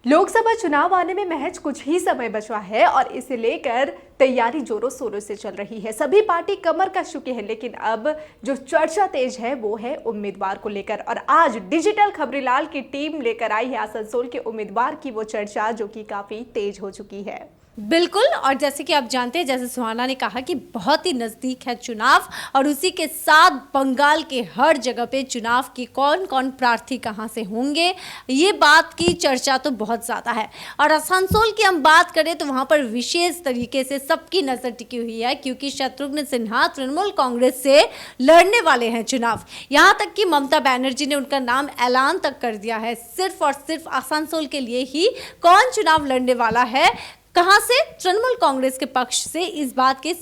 लोकसभा चुनाव आने में महज कुछ ही समय बचा है और इसे लेकर तैयारी जोरों शोरों से चल रही है। सभी पार्टी कमर कस चुके हैं, लेकिन अब जो चर्चा तेज है वो है उम्मीदवार को लेकर। और आज डिजिटल खबरीलाल की टीम लेकर आई है आसनसोल के उम्मीदवार की वो चर्चा जो कि काफी तेज हो चुकी है। बिल्कुल, और जैसे कि आप जानते हैं, जैसे सुहाना ने कहा कि बहुत ही नज़दीक है चुनाव और उसी के साथ बंगाल के हर जगह पे चुनाव की कौन कौन प्रार्थी कहां से होंगे, ये बात की चर्चा तो बहुत ज़्यादा है। और आसनसोल की हम बात करें तो वहां पर विशेष तरीके से सबकी नज़र टिकी हुई है, क्योंकि शत्रुघ्न सिन्हा तृणमूल कांग्रेस से लड़ने वाले हैं चुनाव। यहाँ तक कि ममता बनर्जी ने उनका नाम ऐलान तक कर दिया है, सिर्फ और सिर्फ आसनसोल के लिए ही कौन चुनाव लड़ने वाला है, कहां से, तृणमूल कांग्रेस के पक्ष से। इस बात के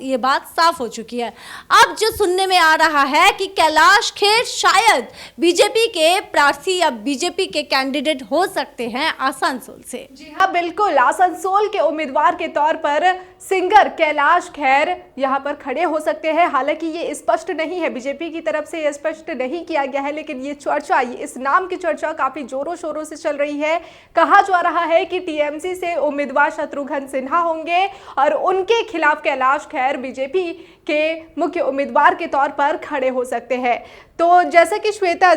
ये बात साफ हो चुकी है। अब जो सुनने में आ रहा है कि कैलाश खेर शायद बीजेपी के प्रार्थी या बीजेपी के कैंडिडेट हो सकते हैं आसनसोल से। जी हाँ, बिल्कुल, आसनसोल के उम्मीदवार के तौर पर सिंगर कैलाश खेर यहां पर खड़े हो सकते हैं। हालांकि ये स्पष्ट नहीं है, बीजेपी की तरफ से ये स्पष्ट नहीं किया गया है, लेकिन ये चर्चा, इस नाम की चर्चा काफी जोरों शोरों से चल रही है। कहा जा रहा है कि टीएमसी से उम्मीदवार शत्रुघ्न सिन्हा होंगे और उनके खिलाफ कैलाश खेर बीजेपी के मुख्य उम्मीदवार के तौर पर खड़े हो सकते हैं। तो जैसा कि श्वेता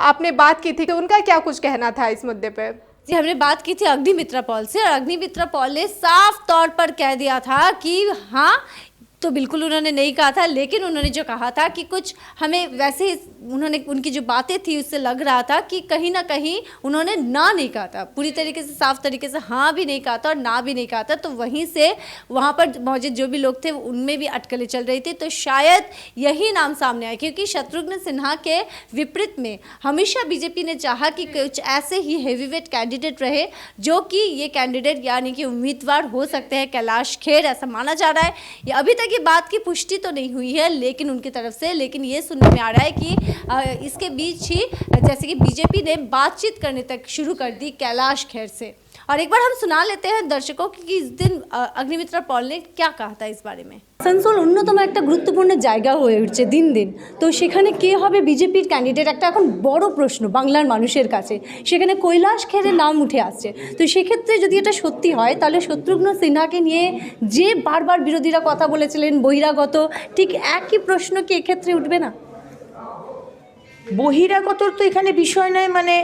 आपने बात की थी, तो उनका क्या कुछ कहना था इस मुद्दे पे? जी, हमने बात की थी अग्निमित्रा पॉल से, और अग्निमित्रा पॉल ने साफ तौर पर कह दिया था कि हाँ, तो बिल्कुल उन्होंने नहीं कहा था, लेकिन उन्होंने जो कहा था कि कुछ हमें वैसे उन्होंने, उनकी जो बातें थी उससे लग रहा था कि कहीं ना कहीं उन्होंने ना नहीं कहा था, पूरी तरीके से साफ तरीके से हाँ भी नहीं कहा था और ना भी नहीं कहा था। तो वहीं से वहाँ पर मौजूद जो भी लोग थे उनमें भी अटकलें चल रही थी। तो शायद यही नाम सामने आया, क्योंकि शत्रुघ्न सिन्हा के विपरीत में हमेशा बीजेपी ने चाहा कि कुछ ऐसे ही हेवीवेट कैंडिडेट रहे, जो कि ये कैंडिडेट यानी कि उम्मीदवार हो सकते हैं कैलाश खेर, ऐसा माना जा रहा है। ये अभी तक ये बात की पुष्टि तो नहीं हुई है लेकिन उनकी तरफ से, लेकिन ये सुनने में आ रहा है कि इसके बीच ही जैसे कि बीजेपी ने बातचीत करने तक शुरू कर दी कैलाश खेर से। और एक बार हम सुना लेते हैं दर्शकों कि इस दिन अग्निमित्रा पॉल ने क्या कहा था इस बारे में। আসানসোল অন্যতম একটা গুরুত্বপূর্ণ জায়গা হয়ে উঠছে দিন দিন। তো সেখানে কে হবে বিজেপির ক্যান্ডিডেট, একটা এখন বড় প্রশ্ন বাংলার মানুষের কাছে। সেখানে কৈলাস খেরের নাম উঠে আসছে। তো সেক্ষেত্রে যদি এটা সত্যি হয়, তাহলে শত্রুঘ্ন সিনহাকে নিয়ে যে বারবার বিরোধীরা কথা বলেছিলেন বহিরাগত, ঠিক একই প্রশ্ন কি এক্ষেত্রে উঠবে না? বহিরাগতর তো এখানে বিষয় নয়, মানে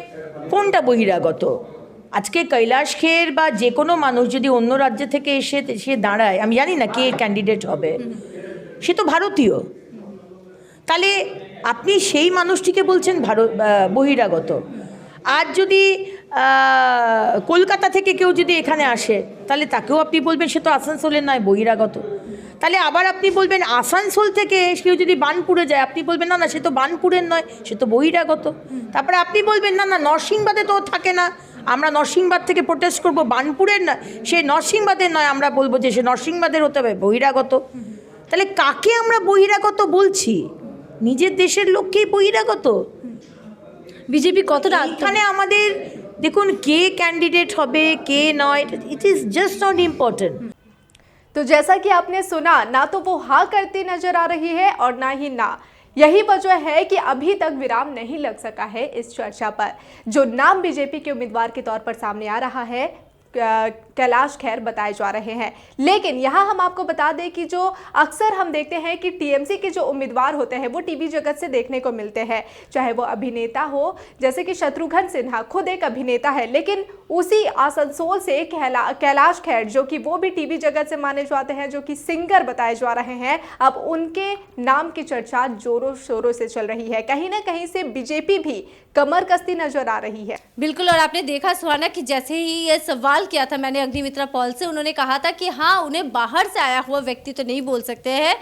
কোনটা বহিরাগত? আজকে কৈলাস খের বা যে কোনো মানুষ যদি অন্য রাজ্য থেকে এসে সে দাঁড়ায়, আমি জানি না কে ক্যান্ডিডেট হবে, সে তো ভারতীয়। তাহলে আপনি সেই মানুষটিকে বলছেন বহিরাগত। আর যদি কলকাতা থেকে কেউ যদি এখানে আসে, তাহলে তাকেও আপনি বলবেন সে তো আসানসোলের নয়, বহিরাগত। তাহলে আবার আপনি বলবেন আসানসোল থেকে কেউ যদি বার্নপুরে যায়, আপনি বলবেন না না সে তো বার্নপুরের নয়, সে তো বহিরাগত। তারপরে আপনি বলবেন না না নরসিংবাদে তো থাকে না, আমরা নরসিংবাদ থেকে প্রোটেস্ট করবো, বার্নপুরের নয়, সে নরসিংবাদের নয়, আমরা বলবো যে সে নরসিংবাদের হতে হবে, বহিরাগত। তাহলে কাকে আমরা বহিরাগত বলছি? নিজের দেশের লোককেই বহিরাগত। বিজেপি কতটা এখানে আমাদের দেখুন কে ক্যান্ডিডেট হবে কে নয়, it is just not important. तो जैसा कि आपने सुना, ना तो वो हाँ करती नजर आ रही है और ना ही ना। यही वजह है कि अभी तक विराम नहीं लग सका है इस चर्चा पर। जो नाम बीजेपी के उम्मीदवार के तौर पर सामने आ रहा है, कैलाश खेर बताए जा रहे हैं। लेकिन यहाँ हम आपको बता दें कि जो अक्सर हम देखते हैं कि टीएमसी के जो उम्मीदवार होते हैं वो टीवी जगत से देखने को मिलते हैं, चाहे वो अभिनेता हो, जैसे कि शत्रुघ्न सिन्हा खुद एक अभिनेता है, लेकिन उसी आसनसोल से कैलाश खेर जो कि वो भी टीवी जगत से माने जाते हैं, जो कि सिंगर बताए जा रहे हैं, अब उनके नाम की चर्चा जोरों शोरों से चल रही है। कहीं ना कहीं से बीजेपी भी कमर कसती नजर आ रही है। बिल्कुल, और आपने देखा सुहाना कि जैसे ही ये सवाल किया था मैंने अग्निमित्रा पॉल से, उन्होंने कहा था कि हाँ, उन्हें बाहर से आया हुआ व्यक्ति तो नहीं बोल सकते हैं,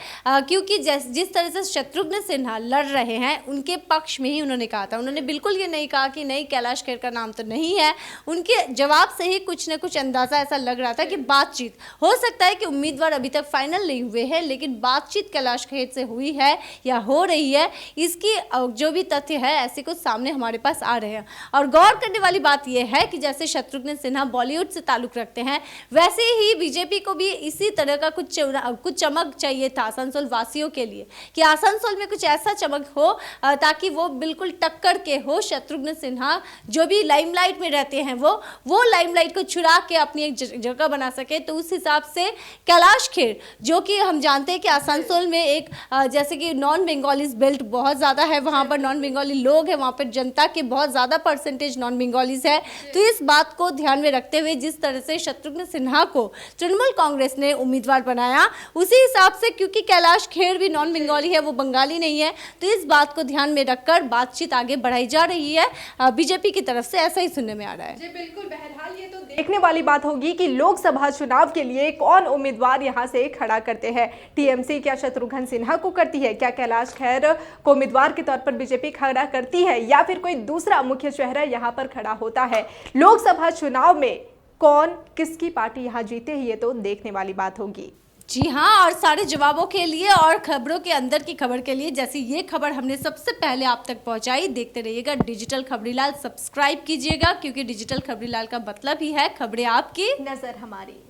क्योंकि जिस तरह से शत्रुघ्न सिन्हा लड़ रहे हैं उनके पक्ष में ही उन्होंने कहा था। उन्होंने बिल्कुल ये नहीं कहा कि नहीं कैलाश खेर का नाम तो नहीं है। उनके जवाब से ही कुछ न कुछ अंदाज़ा ऐसा लग रहा था कि बातचीत हो सकता है कि उम्मीदवार अभी तक फाइनल नहीं हुए हैं, लेकिन बातचीत कैलाश खेर से हुई है या हो रही है, इसकी जो भी तथ्य है ऐसे कुछ सामने हमारे पास आ रहे हैं। और गौर करने वाली बात यह है कि जैसे शत्रुघ्न सिन्हा बॉलीवुड खुद से ताल्लुक रखते हैं, वैसे ही बीजेपी को भी इसी तरह का कुछ चमक चाहिए था आसनसोल वासियों के लिए, कि आसनसोल में कुछ ऐसा चमक हो ताकि वो बिल्कुल टक्कर के हो। शत्रुघ्न सिन्हा जो भी लाइमलाइट में रहते हैं वो लाइमलाइट को छुड़ा के अपनी एक जगह बना सके। तो उस हिसाब से कैलाश खेर, जो कि हम जानते हैं कि आसनसोल में एक जैसे कि नॉन बंगालीज बेल्ट बहुत ज़्यादा है, वहाँ पर नॉन बंगाली लोग हैं, वहाँ पर जनता के बहुत ज़्यादा परसेंटेज नॉन बंगालीज है। तो इस बात को ध्यान में रखते हुए जिस तरह से शत्रुघ्न सिन्हा को तृणमूल कांग्रेस ने उम्मीदवार बनाया, उसी हिसाब से क्योंकि कैलाश खेर भी नॉन बंगाली है, वो बंगाली नहीं है, तो इस बात को ध्यान में रखकर बातचीत आगे बढ़ाई जा रही है बीजेपी की तरफ से, ऐसा ही सुनने में आ रहा है। जी बिल्कुल, बहरहाल ये तो देखने वाली बात होगी कि लोकसभा चुनाव के लिए कौन उम्मीदवार यहां से खड़ा करते हैं। टीएमसी क्या शत्रुघ्न सिन्हा को करती है, क्या कैलाश खेर को उम्मीदवार के तौर पर बीजेपी खड़ा करती है, या फिर कोई दूसरा मुख्य चेहरा यहां पर खड़ा होता है। लोकसभा चुनाव में कौन किसकी पार्टी यहां जीते, ये तो देखने वाली बात होगी। जी हाँ, और सारे जवाबों के लिए और खबरों के अंदर की खबर के लिए, जैसे ये खबर हमने सबसे पहले आप तक पहुंचाई, देखते रहिएगा डिजिटल खबरीलाल। सब्सक्राइब कीजिएगा, क्योंकि डिजिटल खबरीलाल का मतलब ही है खबरें आपकी, नजर हमारी।